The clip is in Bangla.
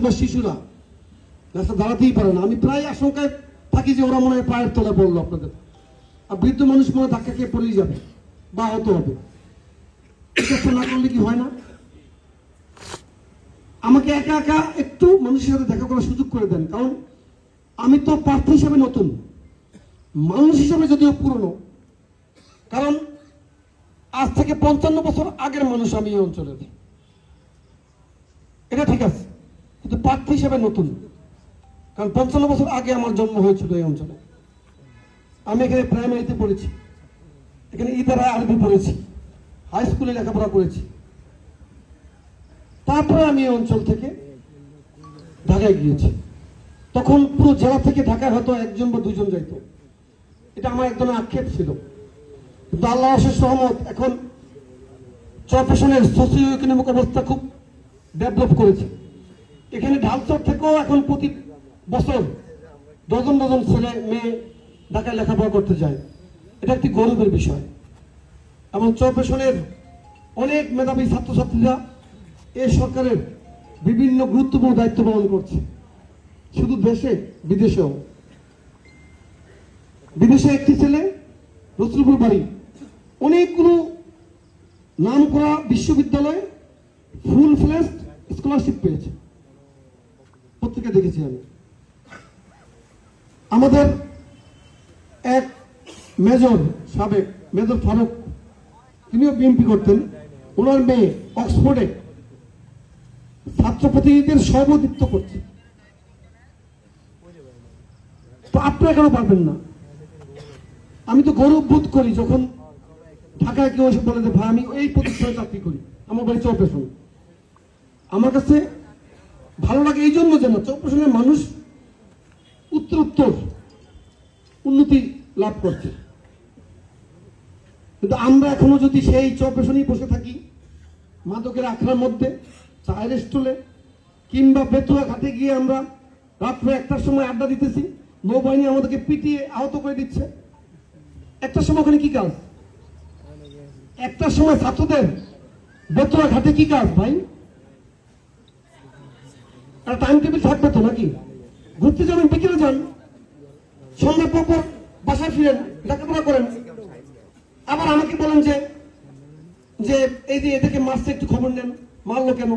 বা শিশুরা রাস্তা দাঁড়াতেই পারে না। আমি প্রায় আশঙ্কায় থাকি যে ওরা মনে হয় পায়ের তলায় পড়লো আপনাদের, আর বৃদ্ধ মানুষ মনে ধাক্কা খেয়ে পড়েই যাবে বা আহত হবে। এটা না করলে কি হয় না? আমাকে একা একা একটু মানুষের সাথে দেখা করার সুযোগ করে দেন, কারণ আমি তো প্রার্থী হিসাবে নতুন, মানুষ হিসাবে যদিও পুরনো, কারণ আজ থেকে 55 বছর আগের মানুষ আমি এই অঞ্চলের, এটা ঠিক আছে, কিন্তু প্রার্থী হিসাবে নতুন, কারণ 55 বছর আগে আমার জন্ম হয়েছিল এই অঞ্চলে। আমি এখানে প্রাইমারিতে পড়েছি, এখানে ইদারা আরবি পড়েছি, হাই স্কুলে লেখাপড়া করেছি। তারপরে আমি এই অঞ্চল থেকে ঢাকায় গিয়েছি। তখন পুরো জেলা থেকে ঢাকায় হয়তো একজন বা দুজন যাইত, এটা আমার এক ধরনের আক্ষেপ ছিল। কিন্তু আল্লাহ অশেষ রহমত, এখন চরফ্যাশনের সোশিও ইকোনমিক অবস্থা খুব ডেভেলপ করেছে। এখানে ঢালচর থেকেও এখন প্রতি বছর ডজন ডজন ছেলে মেয়ে ঢাকায় লেখাপড়া করতে যায়, এটা একটি গৌরবের বিষয়। এবং চরফ্যাশনের অনেক মেধাবী ছাত্রছাত্রীরা এই সরকারের বিভিন্ন গুরুত্বপূর্ণ দায়িত্ব পালন করছে, শুধু দেশে বিদেশেও। বিদেশে একটি ছেলে রসুলপুর বাড়ি অনেকগুলো নাম করা বিশ্ববিদ্যালয়ে ফুল ফ্লেজ স্কলারশিপ পেয়েছে, পত্রিকা দেখেছি আমি। আমাদের এক মেজর, সাবেক মেজর ফারুক, তিনিও বিএনপি করতেন, ওনার মেয়ে অক্সফোর্ডে ছাত্র প্রতিনিধিদের সভাপতিত্ব করছে। তো আপনারা কেন পারবেন না? আমি তো গৌরব বোধ করি যখন ঢাকায় কেউ এসে বলে যে ভাই আমি এই প্রতিষ্ঠানে চাকরি করি, আমার বাড়ি চরফ্যাশন। আমার কাছে ভালো লাগে এই জন্য যে চরফ্যাশনের মানুষ উত্তর উন্নতি লাভ করছে। কিন্তু আমরা এখনো যদি সেই চরফ্যাশনেই বসে থাকি, মাদকের আখড়ার মধ্যে, চায়ের স্টলে কিংবা বেতুয়া ঘাটে গিয়ে আমরা রাত্রে 1টার সময় আড্ডা দিতেছি, নৌবাহিনী আমাদেরকে পিটিয়ে আহত করে দিচ্ছে। 1টার সময় ওখানে কি কাজ? 1টার সময় ছাত্রদের বেতুয়া ঘাটে কি কাজ ভাই? আর টাইম টেবিল থাকবে তো নাকি? ঘুরতে যাবেন, বিকেলে যান, সন্ধ্যা পর বাসায় ফিরেন, লেখাপড়া করেন। আবার আমাকে বলেন যে এই যে এদেরকে মারছে, একটু খবর নেন, মারলো কেন?